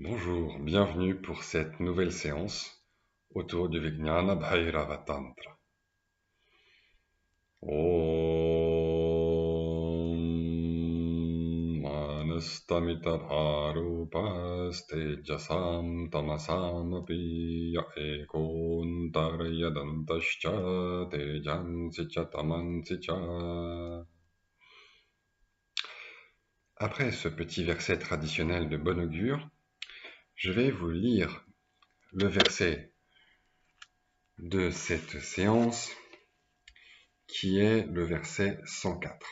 Bonjour, bienvenue pour cette nouvelle séance autour du Vijnana Bhairava Tantra. Om Manastamita Bharupaste Jasam Tamasam Api Ekontaryadantascha Tejansi Cha Tamansi Cha. Après ce petit verset traditionnel de bon augure, je vais vous lire le verset de cette séance qui est le verset 104.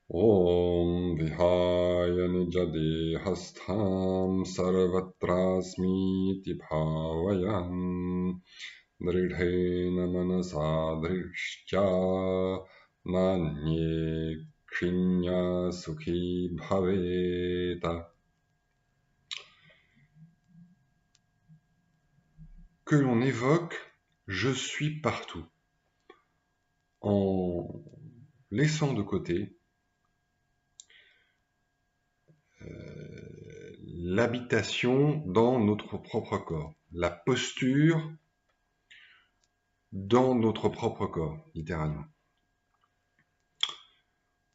Om vihaya nijadehastham sarvatrasmiti bhavayan dridhena manasa drishtya nanye krinya sukhi bhaveta. Que l'on évoque « je suis partout » en laissant de côté l'habitation dans notre propre corps, la posture dans notre propre corps, littéralement.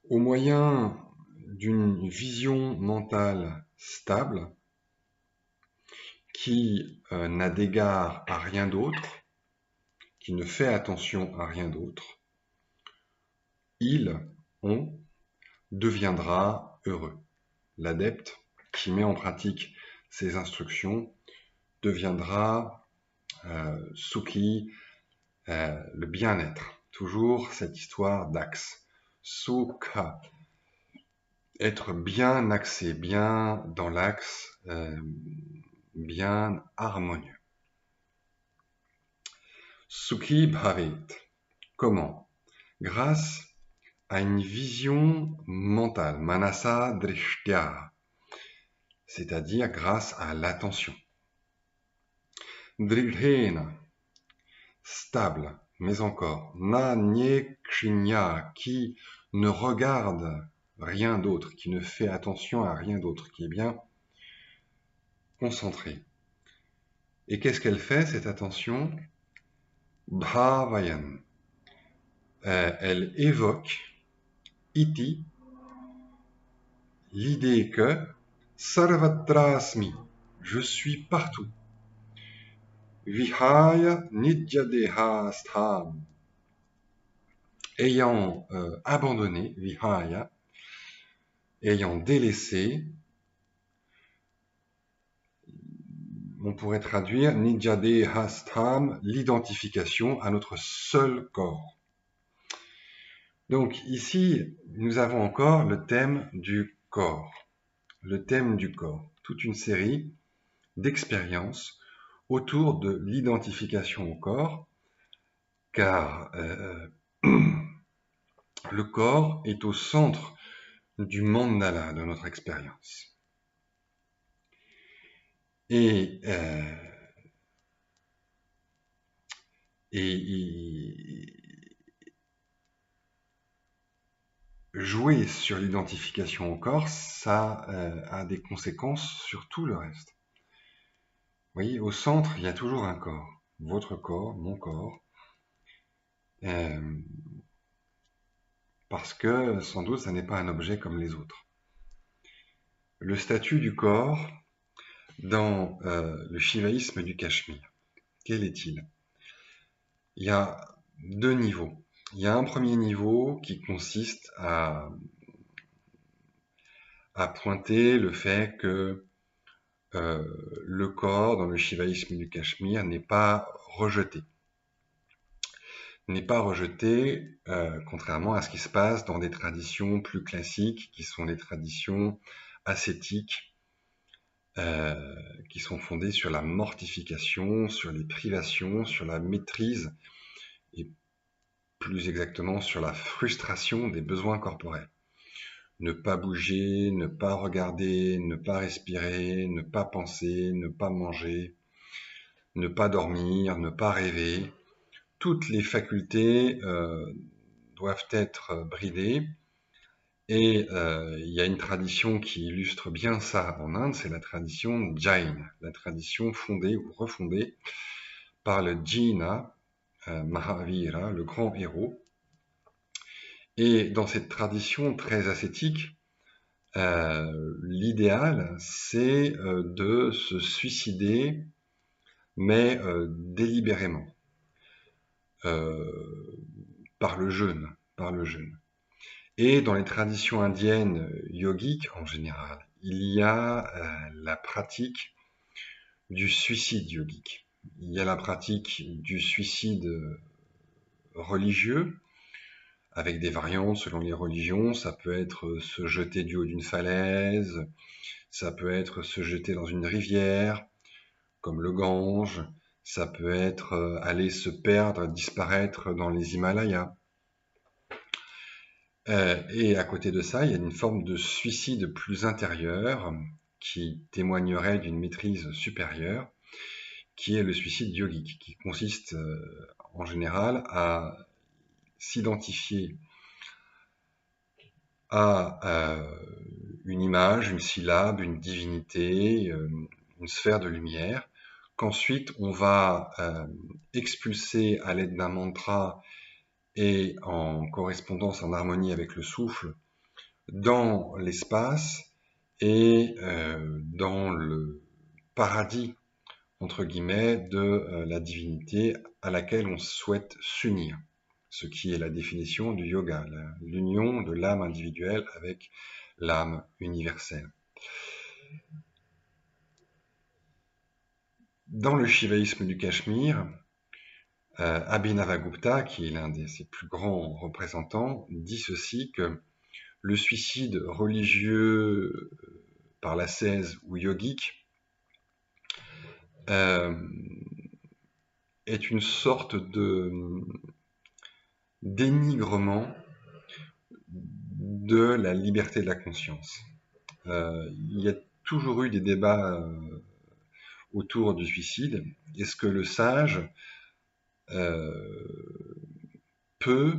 Au moyen d'une vision mentale stable, qui n'a d'égard à rien d'autre, qui ne fait attention à rien d'autre, on deviendra heureux. L'adepte qui met en pratique ces instructions deviendra Sukhi, le bien-être. Toujours cette histoire d'axe. Sukha, être bien axé, bien dans l'axe, bien harmonieux. Sukhi Bhavet. Comment? Grâce à une vision mentale, Manasa Drishtya, c'est-à-dire grâce à l'attention. Dridhena, stable, mais encore. Nanye Krinya, qui ne regarde rien d'autre, qui ne fait attention à rien d'autre, qui est bien concentrée. Et qu'est-ce qu'elle fait, cette attention? Bhavayan. Elle évoque iti, l'idée que sarvatrasmi, je suis partout. Vihaya nijadehastham, ayant abandonné, vihaya, ayant délaissé, on pourrait traduire nijadehastham, l'identification à notre seul corps. Donc ici, nous avons encore le thème du corps. Le thème du corps. Toute une série d'expériences autour de l'identification au corps, car le corps est au centre du mandala de notre expérience. Et jouer sur l'identification au corps, ça a des conséquences sur tout le reste. Vous voyez, au centre, il y a toujours un corps. Votre corps, mon corps. Parce que, sans doute, ça n'est pas un objet comme les autres. Le statut du corps dans le shivaïsme du Cachemire, quel est-il? Il y a deux niveaux. Il y a un premier niveau qui consiste à pointer le fait que le corps dans le shivaïsme du Cachemire n'est pas rejeté. N'est pas rejeté, contrairement à ce qui se passe dans des traditions plus classiques, qui sont les traditions ascétiques, qui sont fondées sur la mortification, sur les privations, sur la maîtrise, et plus exactement sur la frustration des besoins corporels. Ne pas bouger, ne pas regarder, ne pas respirer, ne pas penser, ne pas manger, ne pas dormir, ne pas rêver. Toutes les facultés doivent être bridées Et il y a une tradition qui illustre bien ça en Inde, c'est la tradition Jain, la tradition fondée ou refondée par le Jina, Mahavira, le grand héros. Et dans cette tradition très ascétique, l'idéal, c'est de se suicider, mais délibérément, euh, par le jeûne, par le jeûne. Et dans les traditions indiennes yogiques en général, il y a la pratique du suicide yogique. Il y a la pratique du suicide religieux, avec des variantes selon les religions. Ça peut être se jeter du haut d'une falaise, ça peut être se jeter dans une rivière, comme le Gange, ça peut être aller se perdre, disparaître dans les Himalayas. Et à côté de ça, il y a une forme de suicide plus intérieur qui témoignerait d'une maîtrise supérieure, qui est le suicide yogique, qui consiste en général à s'identifier à une image, une syllabe, une divinité, une sphère de lumière, qu'ensuite on va expulser à l'aide d'un mantra et en correspondance, en harmonie avec le souffle, dans l'espace et dans le paradis, entre guillemets, de la divinité à laquelle on souhaite s'unir, ce qui est la définition du yoga, l'union de l'âme individuelle avec l'âme universelle. Dans le shivaïsme du Cachemire, Abhinavagupta, qui est l'un de ses plus grands représentants, dit ceci, que le suicide religieux par l'ascèse ou yogique est une sorte dénigrement de la liberté de la conscience. Il y a toujours eu des débats autour du suicide. Est-ce que le sage peut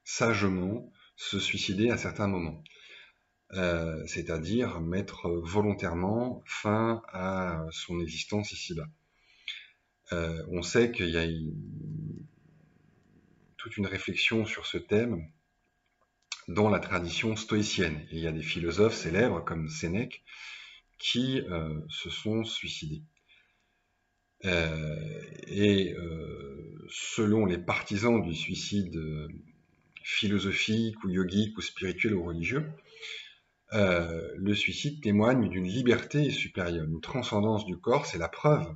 sagement se suicider à certains moments, c'est-à-dire mettre volontairement fin à son existence ici-bas. On sait qu'il y a toute une réflexion sur ce thème dans la tradition stoïcienne. Et il y a des philosophes célèbres comme Sénèque qui se sont suicidés. Et selon les partisans du suicide philosophique ou yogique ou spirituel ou religieux, le suicide témoigne d'une liberté supérieure, une transcendance du corps. C'est la preuve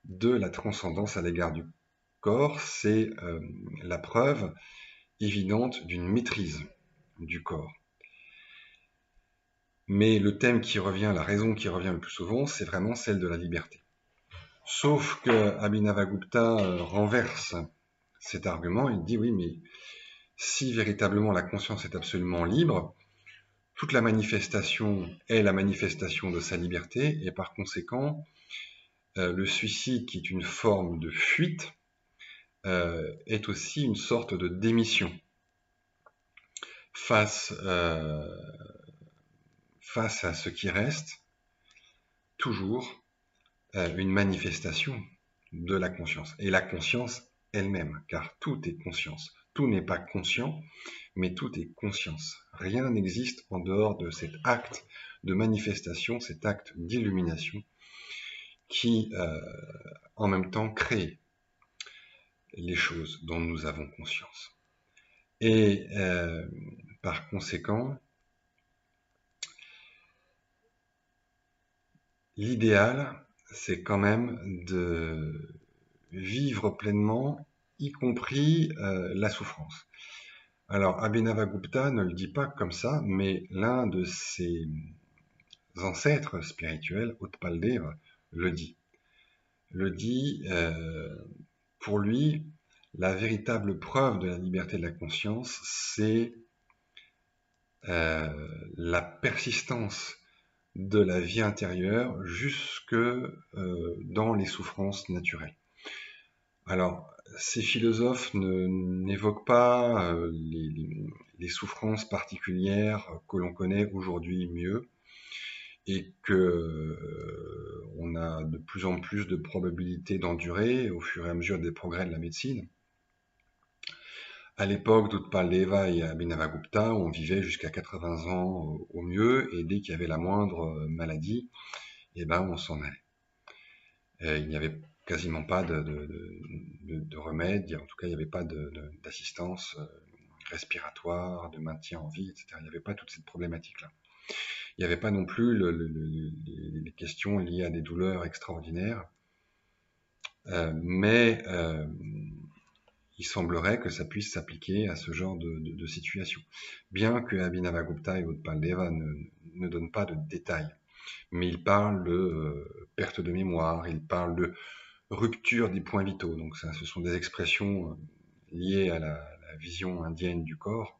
de la transcendance à l'égard du corps, c'est la preuve évidente d'une maîtrise du corps. Mais le thème qui revient, la raison qui revient le plus souvent, c'est vraiment celle de la liberté. Sauf que Abhinavagupta renverse cet argument, il dit oui, mais si véritablement la conscience est absolument libre, toute la manifestation est la manifestation de sa liberté, et par conséquent, le suicide, qui est une forme de fuite, est aussi une sorte de démission face à ce qui reste toujours une manifestation de la conscience. Et la conscience elle-même, car tout est conscience. Tout n'est pas conscient, mais tout est conscience. Rien n'existe en dehors de cet acte de manifestation, cet acte d'illumination qui, en même temps, crée les choses dont nous avons conscience. Et par conséquent, l'idéal, c'est quand même de vivre pleinement, y compris la souffrance. Alors, Abhinavagupta ne le dit pas comme ça, mais l'un de ses ancêtres spirituels, Utpal-Deva, le dit. Pour lui, la véritable preuve de la liberté de la conscience, c'est la persistance de la vie intérieure jusque dans les souffrances naturelles. Alors, Ces philosophes n'évoquent pas les souffrances particulières que l'on connaît aujourd'hui mieux et que on a de plus en plus de probabilités d'endurer au fur et à mesure des progrès de la médecine. À l'époque d'Utpal-Deva et Abhinavagupta, on vivait jusqu'à 80 ans au mieux, et dès qu'il y avait la moindre maladie, eh ben on s'en allait. Il n'y avait quasiment pas de remède, en tout cas il n'y avait pas d'assistance respiratoire, de maintien en vie, etc. Il n'y avait pas toute cette problématique-là. Il n'y avait pas non plus les questions liées à des douleurs extraordinaires, mais il semblerait que ça puisse s'appliquer à ce genre de situation. Bien que Abhinavagupta et Utpal-Deva ne donnent pas de détails, mais ils parlent de perte de mémoire, ils parlent de rupture des points vitaux. Donc ça, ce sont des expressions liées à la vision indienne du corps.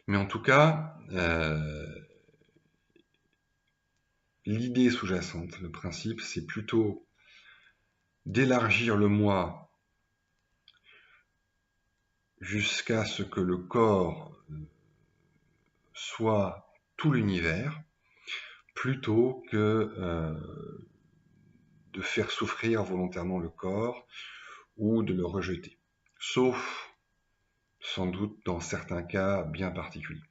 Mais en tout cas, l'idée sous-jacente, le principe, c'est plutôt d'élargir le moi jusqu'à ce que le corps soit tout l'univers, plutôt que de faire souffrir volontairement le corps ou de le rejeter. Sauf, sans doute, dans certains cas bien particuliers.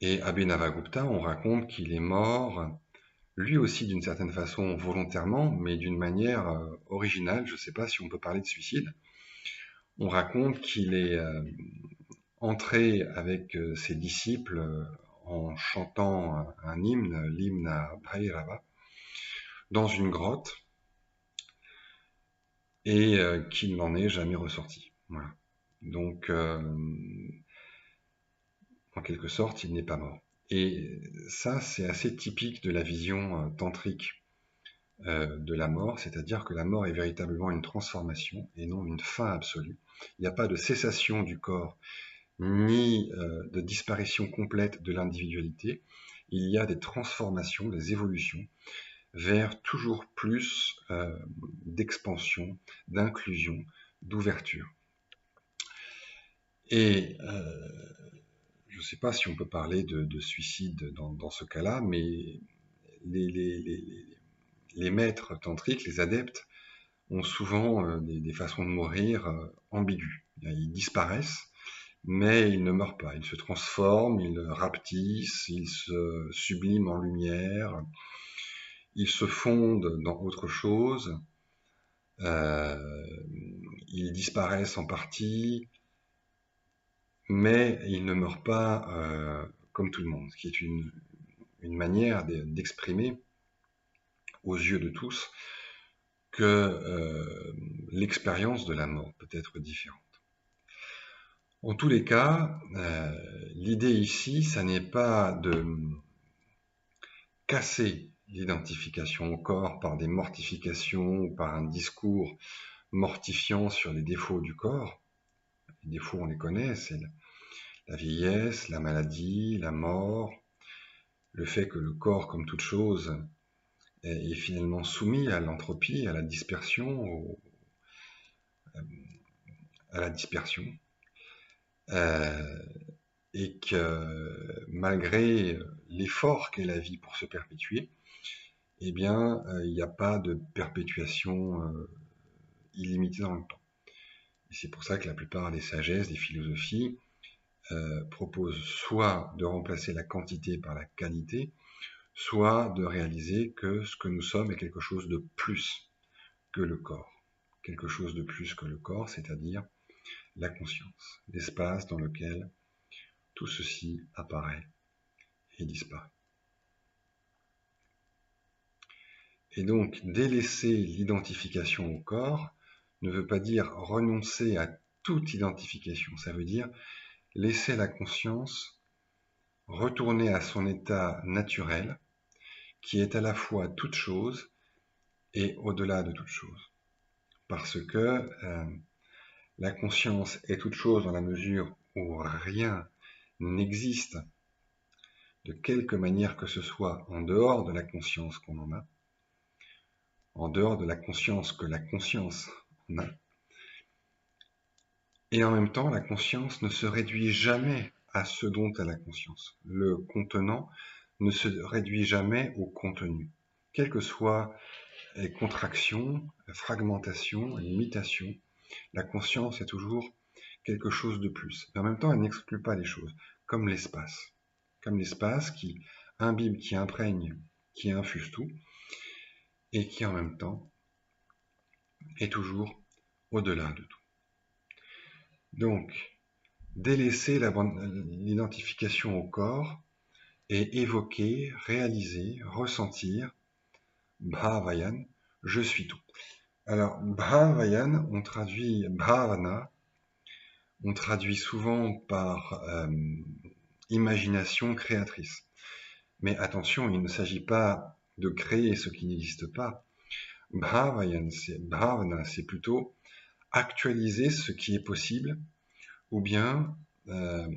Et Abhinavagupta, on raconte qu'il est mort, lui aussi d'une certaine façon volontairement, mais d'une manière originale. Je ne sais pas si on peut parler de suicide. On raconte qu'il est entré avec ses disciples en chantant un hymne, l'hymne à Bhairava, dans une grotte, et qu'il n'en est jamais ressorti. Voilà. Donc, en quelque sorte, il n'est pas mort. Et ça, c'est assez typique de la vision tantrique de la mort, c'est-à-dire que la mort est véritablement une transformation et non une fin absolue. Il n'y a pas de cessation du corps, ni de disparition complète de l'individualité. Il y a des transformations, des évolutions vers toujours plus d'expansion, d'inclusion, d'ouverture. Et je ne sais pas si on peut parler de suicide dans ce cas-là, mais les maîtres tantriques, les adeptes, ont souvent des façons de mourir ambiguës. Ils disparaissent, mais ils ne meurent pas. Ils se transforment, ils rapetissent, ils se subliment en lumière, ils se fondent dans autre chose, ils disparaissent en partie, mais ils ne meurent pas comme tout le monde, ce qui est une manière d'exprimer aux yeux de tous que l'expérience de la mort peut être différente. En tous les cas, l'idée ici, ça n'est pas de casser l'identification au corps par des mortifications ou par un discours mortifiant sur les défauts du corps. Les défauts, on les connaît, c'est la vieillesse, la maladie, la mort, le fait que le corps, comme toute chose, est finalement soumis à l'entropie, à la dispersion, et que malgré l'effort qu'est la vie pour se perpétuer, eh bien, il n'y a pas de perpétuation illimitée dans le temps. Et c'est pour ça que la plupart des sagesses, des philosophies, proposent soit de remplacer la quantité par la qualité, soit de réaliser que ce que nous sommes est quelque chose de plus que le corps. Quelque chose de plus que le corps, c'est-à-dire la conscience, l'espace dans lequel tout ceci apparaît et disparaît. Et donc, délaisser l'identification au corps ne veut pas dire renoncer à toute identification, ça veut dire laisser la conscience retourner à son état naturel, qui est à la fois toute chose et au-delà de toute chose. Parce que la conscience est toute chose dans la mesure où rien n'existe de quelque manière que ce soit en dehors de la conscience qu'on en a. en dehors de la conscience que la conscience en a. Et en même temps, la conscience ne se réduit jamais à ce dont elle a conscience. Le contenant ne se réduit jamais au contenu. Quelles que soient les contractions, la fragmentation, l'imitation, la conscience est toujours quelque chose de plus. Mais en même temps, elle n'exclut pas les choses, comme l'espace. Comme l'espace qui imbibe, qui imprègne, qui infuse tout, et qui en même temps est toujours au-delà de tout. Donc, délaisser l'identification au corps et évoquer, réaliser, ressentir, bhavayan, je suis tout. Alors, bhavayan, on traduit bhavana, on traduit souvent par imagination créatrice. Mais attention, il ne s'agit pas de créer ce qui n'existe pas. Bhavayan, bhavana, c'est plutôt actualiser ce qui est possible ou bien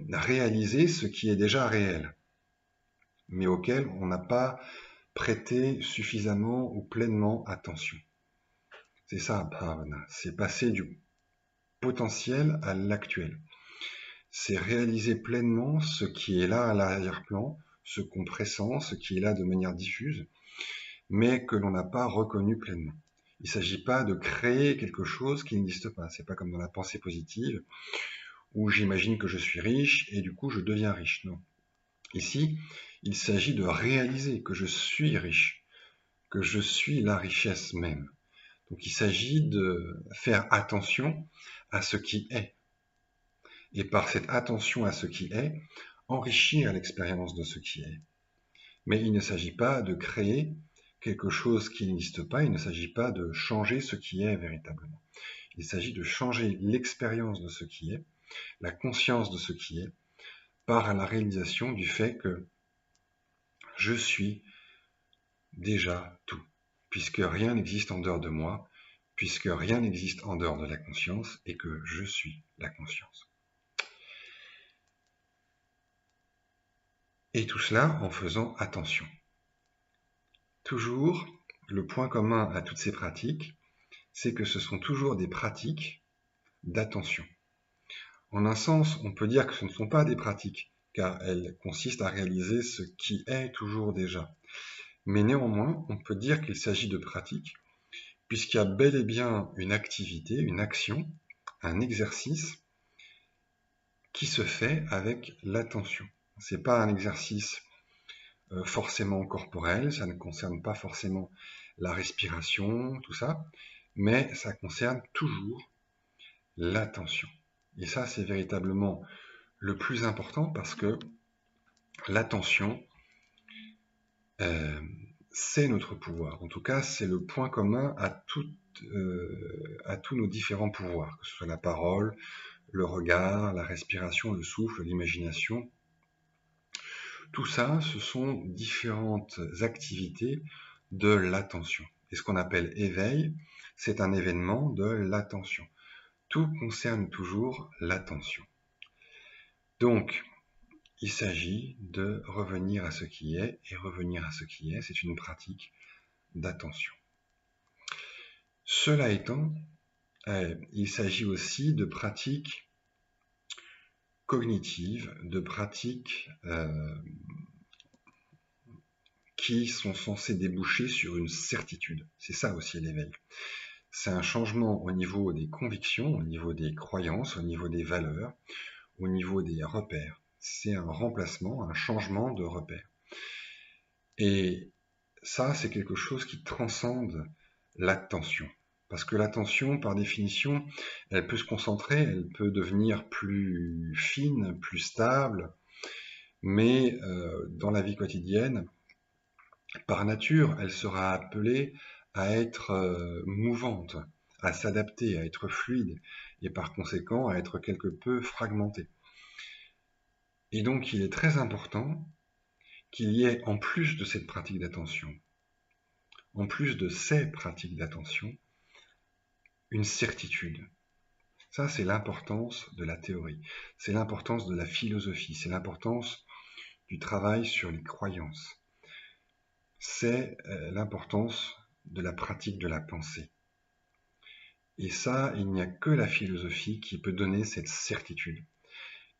réaliser ce qui est déjà réel, mais auquel on n'a pas prêté suffisamment ou pleinement attention. C'est ça, bhavana, c'est passer du potentiel à l'actuel. C'est réaliser pleinement ce qui est là à l'arrière-plan, ce qu'on pressent, ce qui est là de manière diffuse, mais que l'on n'a pas reconnu pleinement. Il ne s'agit pas de créer quelque chose qui n'existe pas. C'est pas comme dans la pensée positive, où j'imagine que je suis riche et du coup je deviens riche. Non. Ici, il s'agit de réaliser que je suis riche, que je suis la richesse même. Donc il s'agit de faire attention à ce qui est. Et par cette attention à ce qui est, enrichir l'expérience de ce qui est. Mais il ne s'agit pas de créer quelque chose qui n'existe pas, il ne s'agit pas de changer ce qui est véritablement. Il s'agit de changer l'expérience de ce qui est, la conscience de ce qui est, par la réalisation du fait que je suis déjà tout, puisque rien n'existe en dehors de moi, puisque rien n'existe en dehors de la conscience, et que je suis la conscience. Et tout cela en faisant attention. Toujours, le point commun à toutes ces pratiques, c'est que ce sont toujours des pratiques d'attention. En un sens, on peut dire que ce ne sont pas des pratiques, car elles consistent à réaliser ce qui est toujours déjà. Mais néanmoins, on peut dire qu'il s'agit de pratiques, puisqu'il y a bel et bien une activité, une action, un exercice qui se fait avec l'attention. Ce n'est pas un exercice forcément corporel, ça ne concerne pas forcément la respiration, tout ça, mais ça concerne toujours l'attention. Et ça, c'est véritablement le plus important parce que l'attention, c'est notre pouvoir. En tout cas, c'est le point commun à tous nos différents pouvoirs, que ce soit la parole, le regard, la respiration, le souffle, l'imagination. Tout ça, ce sont différentes activités de l'attention. Et ce qu'on appelle éveil, c'est un événement de l'attention. Tout concerne toujours l'attention. Donc, il s'agit de revenir à ce qui est, et revenir à ce qui est, c'est une pratique d'attention. Cela étant, il s'agit aussi de pratiques cognitives, de pratiques qui sont censées déboucher sur une certitude. C'est ça aussi l'éveil. C'est un changement au niveau des convictions, au niveau des croyances, au niveau des valeurs, au niveau des repères. C'est un remplacement, un changement de repères. Et ça, c'est quelque chose qui transcende l'attention. Parce que l'attention, par définition, elle peut se concentrer, elle peut devenir plus fine, plus stable, mais dans la vie quotidienne, par nature, elle sera appelée à être mouvante, à s'adapter, à être fluide, et par conséquent à être quelque peu fragmentée. Et donc il est très important qu'il y ait, en plus de cette pratique d'attention, en plus de ces pratiques d'attention, une certitude. Ça, c'est l'importance de la théorie, c'est l'importance de la philosophie, c'est l'importance du travail sur les croyances. C'est l'importance de la pratique de la pensée. Et ça, il n'y a que la philosophie qui peut donner cette certitude,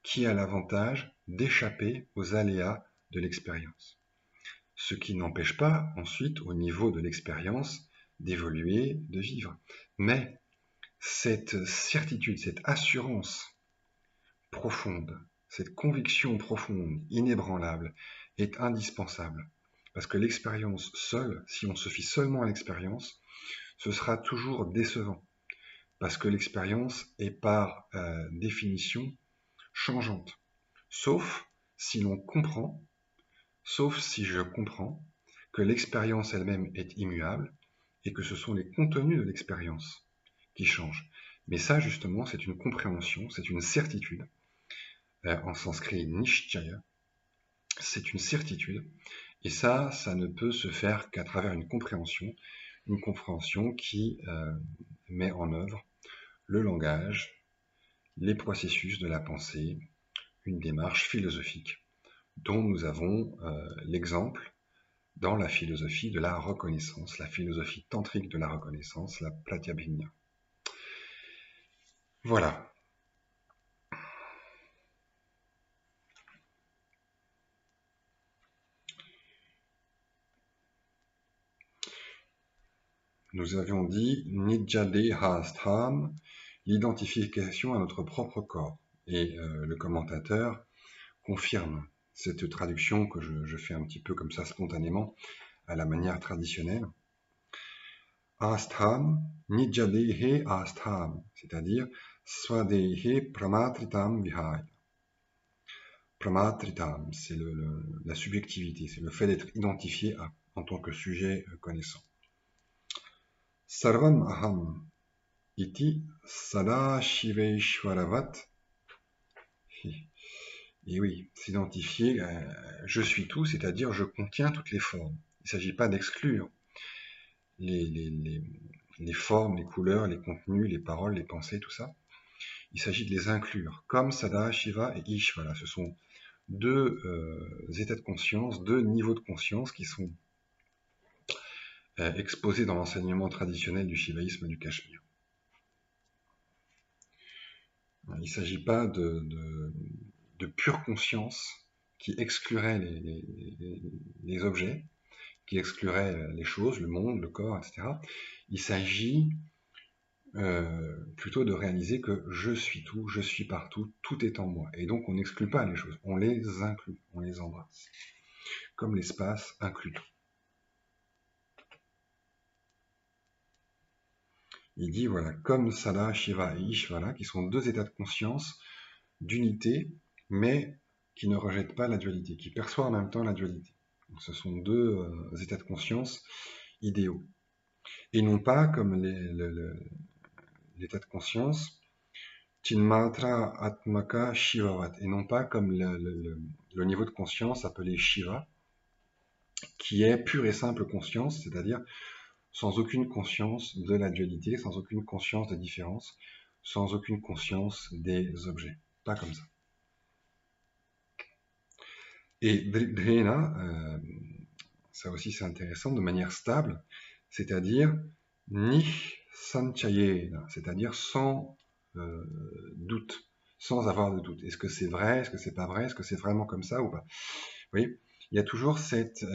qui a l'avantage d'échapper aux aléas de l'expérience. Ce qui n'empêche pas ensuite, au niveau de l'expérience, d'évoluer, de vivre. Mais cette certitude, cette assurance profonde, cette conviction profonde, inébranlable, est indispensable. Parce que l'expérience seule, si on se fie seulement à l'expérience, ce sera toujours décevant. Parce que l'expérience est par définition changeante. Sauf si l'on comprend, sauf si je comprends que l'expérience elle-même est immuable et que ce sont les contenus de l'expérience qui changent. Mais ça, justement, c'est une compréhension, c'est une certitude. En sanskrit, nishchaya, c'est une certitude. Et ça ne peut se faire qu'à travers une compréhension qui met en œuvre le langage, les processus de la pensée, une démarche philosophique dont nous avons l'exemple dans la philosophie de la reconnaissance, la philosophie tantrique de la reconnaissance, la Pratyabhimya. Voilà. Nous avions dit Nijadehastham, l'identification à notre propre corps. Et le commentateur confirme cette traduction que je fais un petit peu comme ça spontanément, à la manière traditionnelle. Astham, Nijadehe Astham, c'est-à-dire Swadehe Pramatritam Vihaya. Pramatritam, c'est la subjectivité, c'est le fait d'être identifié en tant que sujet connaissant. Sarvam Aham Iti Sadashiveshwaravat. Et oui, s'identifier, je suis tout, c'est-à-dire je contiens toutes les formes. Il ne s'agit pas d'exclure les formes, les couleurs, les contenus, les paroles, les pensées, tout ça. Il s'agit de les inclure, comme Sada, Shiva et Ishvara. Ce sont deux états de conscience, deux niveaux de conscience qui sont exposés dans l'enseignement traditionnel du shivaïsme du Cachemire. Il ne s'agit pas de pure conscience qui exclurait les objets, qui exclurait les choses, le monde, le corps, etc. Il s'agit plutôt de réaliser que je suis tout, je suis partout, tout est en moi. Et donc on n'exclut pas les choses, on les inclut, on les embrasse. Comme l'espace inclut tout. Il dit, voilà, comme Sada, Shiva et Ishvara, qui sont deux états de conscience, d'unité, mais qui ne rejettent pas la dualité, qui perçoivent en même temps la dualité. Donc, ce sont deux états de conscience idéaux. Et non pas comme l'état de conscience Chinmatra Atmaka Shivavat, et non pas comme le niveau de conscience appelé Shiva, qui est pure et simple conscience, c'est-à-dire sans aucune conscience de la dualité, sans aucune conscience de différence, sans aucune conscience des objets. Pas comme ça. Et Drena, ça aussi c'est intéressant, de manière stable, c'est-à-dire ni sanchayena, c'est-à-dire sans doute, sans avoir de doute. Est-ce que c'est vrai, est-ce que c'est pas vrai, est-ce que c'est vraiment comme ça ou pas? Vous voyez, il y a toujours cette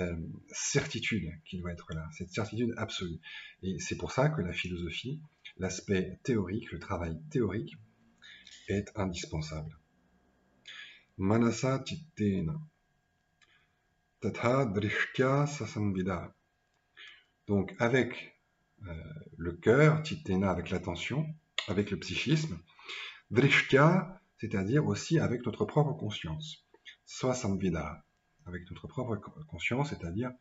certitude qui doit être là, cette certitude absolue. Et c'est pour ça que la philosophie, l'aspect théorique, le travail théorique, est indispensable. Manasa chittena tatha drishtya sasamvida. Donc avec le cœur, chittena avec l'attention, avec le psychisme, drishtya, c'est-à-dire aussi avec notre propre conscience, swasamvida, avec notre propre conscience, c'est-à-dire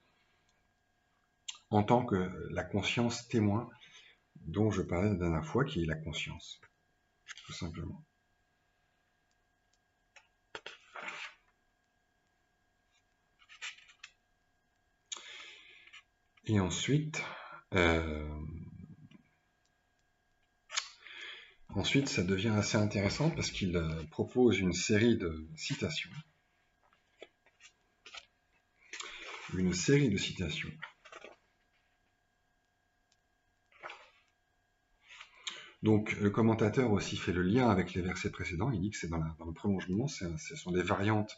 en tant que la conscience témoin dont je parlais la dernière fois, qui est la conscience, tout simplement. Et ensuite, ça devient assez intéressant parce qu'il propose une série de citations. Donc le commentateur aussi fait le lien avec les versets précédents, il dit que c'est dans le prolongement, ce sont des variantes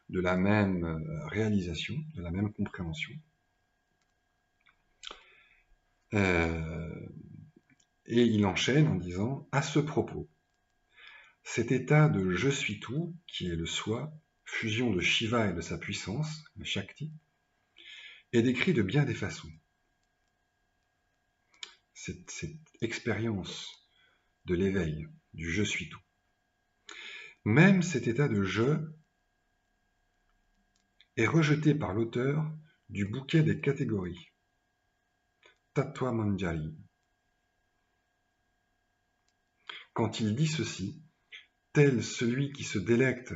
de la même réalisation, de la même compréhension. Et il enchaîne en disant « À ce propos, cet état de je suis tout, qui est le soi, fusion de Shiva et de sa puissance, le Shakti, est décrit de bien des façons. Cette expérience de l'éveil, du je suis tout. Même cet état de je est rejeté par l'auteur du bouquet des catégories, Tattva Manjari, quand il dit ceci, tel celui qui se délecte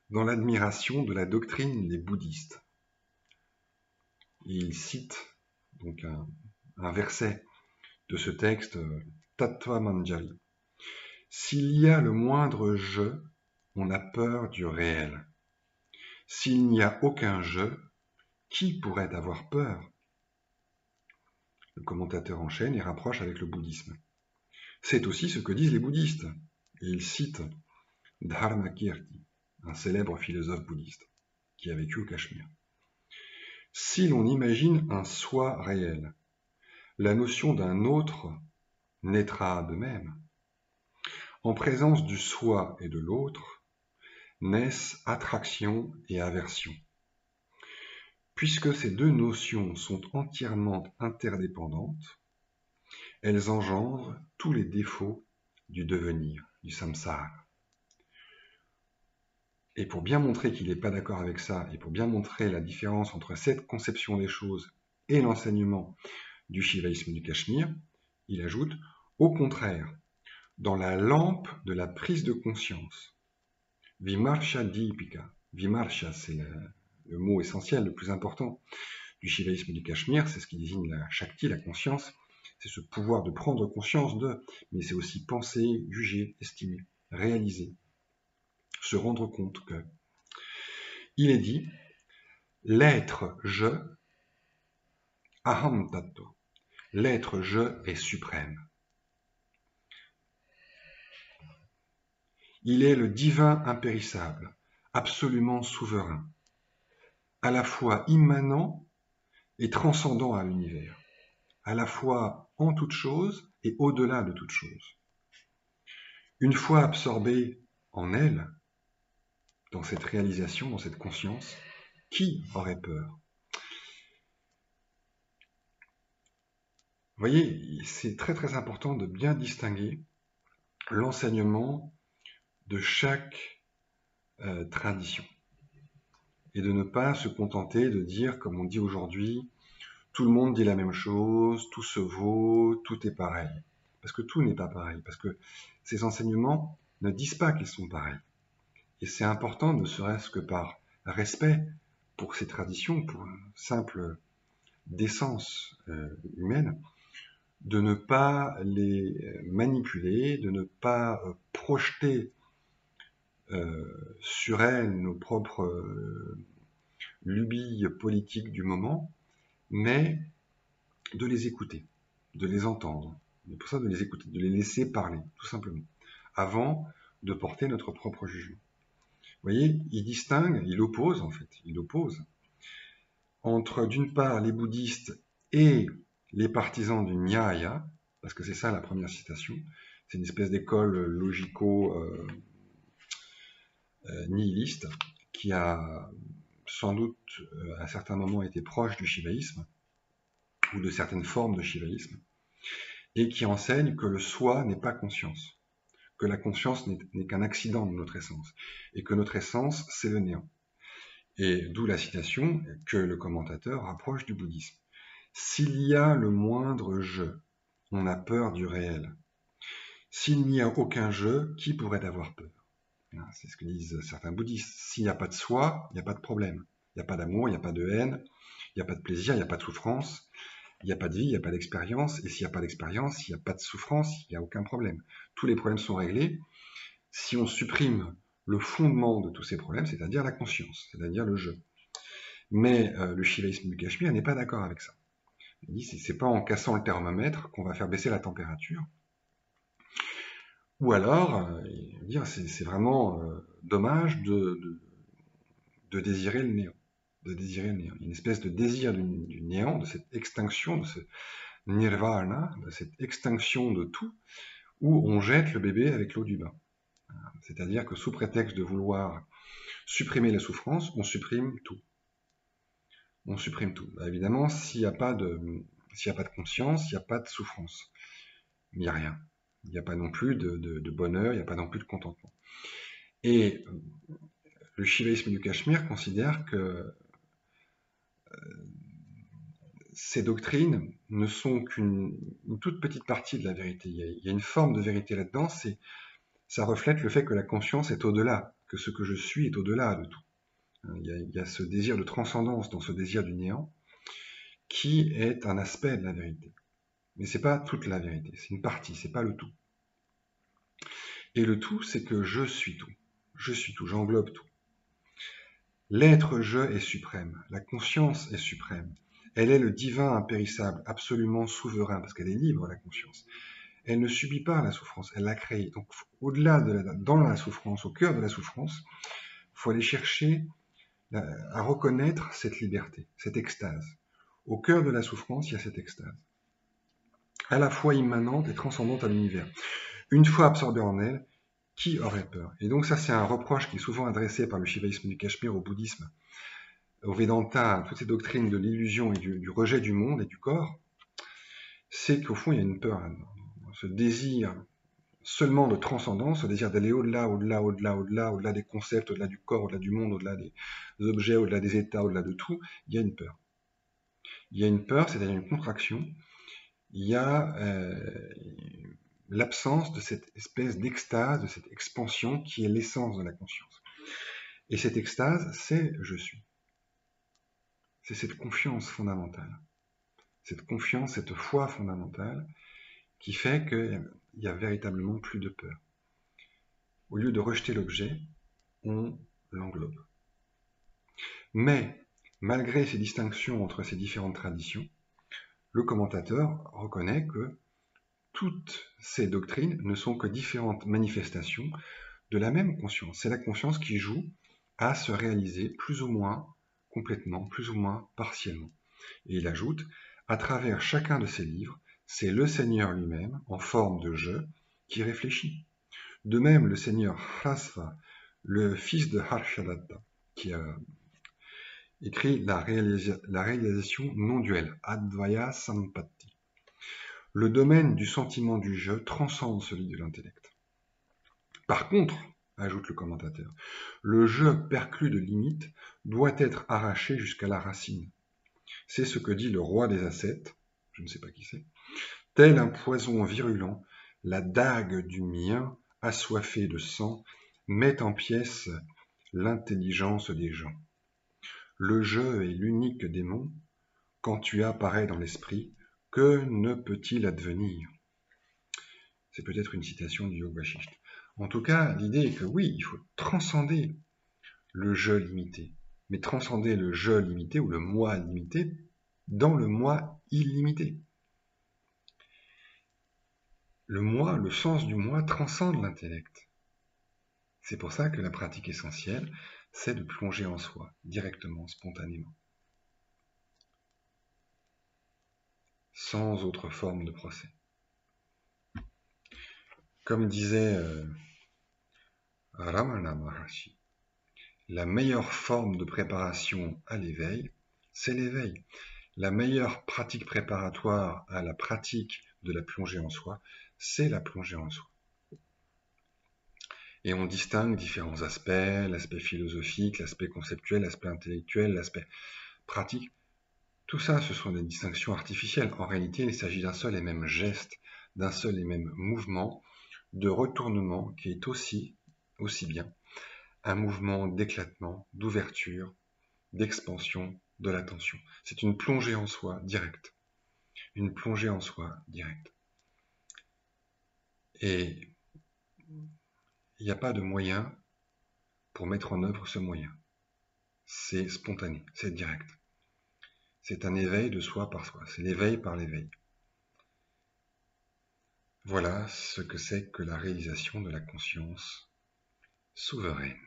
dans l'admiration de la doctrine des bouddhistes. Et il cite donc un verset de ce texte, Tattva Manjari. S'il y a le moindre je, on a peur du réel. S'il n'y a aucun je, qui pourrait avoir peur? Le commentateur enchaîne et rapproche avec le bouddhisme. C'est aussi ce que disent les bouddhistes. Et il cite Dharmakirti, un célèbre philosophe bouddhiste qui a vécu au Cachemire. Si l'on imagine un soi réel, la notion d'un autre naîtra de même. En présence du soi et de l'autre, naissent attraction et aversion. Puisque ces deux notions sont entièrement interdépendantes, elles engendrent tous les défauts du devenir, du samsara. Et pour bien montrer qu'il n'est pas d'accord avec ça, et pour bien montrer la différence entre cette conception des choses et l'enseignement du shivaïsme du Cachemire, il ajoute « Au contraire, dans la lampe de la prise de conscience, Vimarsha Deepika », Vimarsha c'est le mot essentiel, le plus important du shivaïsme du Cachemire, c'est ce qui désigne la Shakti, la conscience, c'est ce pouvoir de prendre conscience de, mais c'est aussi penser, juger, estimer, réaliser, se rendre compte que. Il est dit, l'être je, aham tattva, l'être je est suprême. Il est le divin impérissable, absolument souverain, à la fois immanent et transcendant à l'univers, à la fois en toute chose et au-delà de toute chose. Une fois absorbé en elle, dans cette réalisation, dans cette conscience, qui aurait peur? Vous voyez, c'est très très important de bien distinguer l'enseignement de chaque tradition et de ne pas se contenter de dire, comme on dit aujourd'hui, tout le monde dit la même chose, tout se vaut, tout est pareil. Parce que tout n'est pas pareil, parce que ces enseignements ne disent pas qu'ils sont pareils. Et c'est important, ne serait-ce que par respect pour ces traditions, pour une simple décence humaine, de ne pas les manipuler, de ne pas projeter sur elles nos propres lubies politiques du moment, mais de les écouter, de les entendre. C'est pour ça de les écouter, de les laisser parler, tout simplement, avant de porter notre propre jugement. Vous voyez, il distingue, il oppose entre d'une part les bouddhistes et les partisans du Nyaya, parce que c'est ça la première citation, c'est une espèce d'école logico-nihiliste qui a sans doute à certains moments été proche du shivaïsme ou de certaines formes de shivaïsme et qui enseigne que le soi n'est pas conscience, que la conscience n'est qu'un accident de notre essence et que notre essence c'est le néant. Et d'où la citation que le commentateur rapproche du bouddhisme. S'il y a le moindre je, on a peur du réel. S'il n'y a aucun je, qui pourrait avoir peur? C'est ce que disent certains bouddhistes. S'il n'y a pas de soi, il n'y a pas de problème. Il n'y a pas d'amour, il n'y a pas de haine, il n'y a pas de plaisir, il n'y a pas de souffrance, il n'y a pas de vie, il n'y a pas d'expérience. Et s'il n'y a pas d'expérience, il n'y a pas de souffrance, il n'y a aucun problème. Tous les problèmes sont réglés si on supprime le fondement de tous ces problèmes, c'est-à-dire la conscience, c'est-à-dire le je. Mais le shivaïsme du Cachemire n'est pas d'accord avec ça. Il dit c'est pas en cassant le thermomètre qu'on va faire baisser la température. Ou alors, dire c'est vraiment dommage de désirer le néant. De désirer le néant. Il y a une espèce de désir du néant, de cette extinction, de ce nirvana, de cette extinction de tout, où on jette le bébé avec l'eau du bain. C'est-à-dire que sous prétexte de vouloir supprimer la souffrance, on supprime tout. On supprime tout. Bah, évidemment, s'il n'y a pas de conscience, il n'y a pas de souffrance. Il n'y a rien. Il n'y a pas non plus de bonheur, il n'y a pas non plus de contentement. Et le shivaïsme du Cachemire considère que ces doctrines ne sont qu'une toute petite partie de la vérité. Il y a une forme de vérité là-dedans, ça reflète le fait que la conscience est au-delà, que ce que je suis est au-delà de tout. Il y a ce désir de transcendance dans ce désir du néant qui est un aspect de la vérité. Mais c'est pas toute la vérité, c'est une partie, c'est pas le tout. Et le tout, c'est que je suis tout. Je suis tout, j'englobe tout. L'être je est suprême, la conscience est suprême. Elle est le divin impérissable, absolument souverain, parce qu'elle est libre, la conscience. Elle ne subit pas la souffrance, elle l'a créée. Donc, au-delà dans la souffrance, au cœur de la souffrance, il faut aller chercher à reconnaître cette liberté, cette extase. Au cœur de la souffrance, il y a cette extase, à la fois immanente et transcendante à l'univers. Une fois absorbée en elle, qui aurait peur? Et donc ça, c'est un reproche qui est souvent adressé par le shivaïsme du Cachemire au bouddhisme, au Vedanta, à toutes ces doctrines de l'illusion et du rejet du monde et du corps, c'est qu'au fond, il y a une peur là-dedans. Ce désir seulement de transcendance, ce désir d'aller au-delà, au-delà, au-delà, au-delà, au-delà des concepts, au-delà du corps, au-delà du monde, au-delà des objets, au-delà des états, au-delà de tout, il y a une peur. Il y a une peur, c'est-à-dire une contraction. Il y a l'absence de cette espèce d'extase, de cette expansion qui est l'essence de la conscience. Et cette extase, c'est je suis. C'est cette confiance fondamentale. Cette confiance, cette foi fondamentale qui fait qu'il n'y a véritablement plus de peur. Au lieu de rejeter l'objet, on l'englobe. Mais, malgré ces distinctions entre ces différentes traditions, le commentateur reconnaît que toutes ces doctrines ne sont que différentes manifestations de la même conscience. C'est la conscience qui joue à se réaliser plus ou moins complètement, plus ou moins partiellement. Et il ajoute, à travers chacun de ces livres, c'est le Seigneur lui-même, en forme de je, qui réfléchit. De même, le Seigneur Hrasva, le fils de Harshadatta, qui a écrit la réalisation non-duelle, Advaya Sampatti. Le domaine du sentiment du je transcende celui de l'intellect. Par contre, ajoute le commentateur, le je perclus de limites doit être arraché jusqu'à la racine. C'est ce que dit le roi des ascètes, je ne sais pas qui c'est, tel un poison virulent, la dague du mien, assoiffée de sang, met en pièces l'intelligence des gens. Le je est l'unique démon, quand tu apparais dans l'esprit, que ne peut-il advenir? C'est peut-être une citation du Yoga Vashishtha. En tout cas, l'idée est que oui, il faut transcender le je limité, mais transcender le je limité ou le moi limité dans le moi illimité. Le moi, le sens du moi transcende l'intellect. C'est pour ça que la pratique essentielle, c'est de plonger en soi, directement, spontanément. Sans autre forme de procès. Comme disait Ramana Maharshi, la meilleure forme de préparation à l'éveil, c'est l'éveil. La meilleure pratique préparatoire à la pratique de la plongée en soi, c'est la plongée en soi. Et on distingue différents aspects, l'aspect philosophique, l'aspect conceptuel, l'aspect intellectuel, l'aspect pratique. Tout ça, ce sont des distinctions artificielles. En réalité, il s'agit d'un seul et même geste, d'un seul et même mouvement de retournement qui est aussi bien un mouvement d'éclatement, d'ouverture, d'expansion de l'attention. C'est une plongée en soi directe. Une plongée en soi directe. Et il n'y a pas de moyen pour mettre en œuvre ce moyen. C'est spontané, c'est direct. C'est un éveil de soi par soi, c'est l'éveil par l'éveil. Voilà ce que c'est que la réalisation de la conscience souveraine,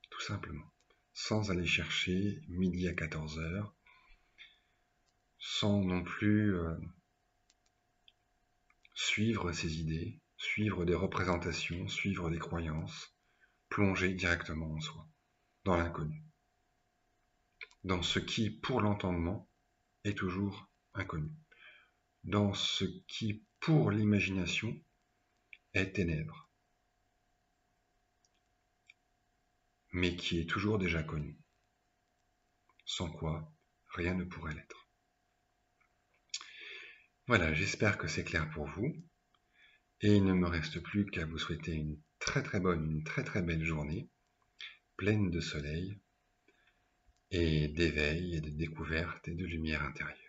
tout simplement. Sans aller chercher midi à 14h, sans non plus suivre ses idées, suivre des représentations, suivre des croyances, plonger directement en soi, dans l'inconnu, dans ce qui, pour l'entendement, est toujours inconnu, dans ce qui, pour l'imagination, est ténèbres, mais qui est toujours déjà connu, sans quoi rien ne pourrait l'être. Voilà, j'espère que c'est clair pour vous, et il ne me reste plus qu'à vous souhaiter une très très bonne, une très très belle journée, pleine de soleil, et d'éveil et de découverte et de lumière intérieure.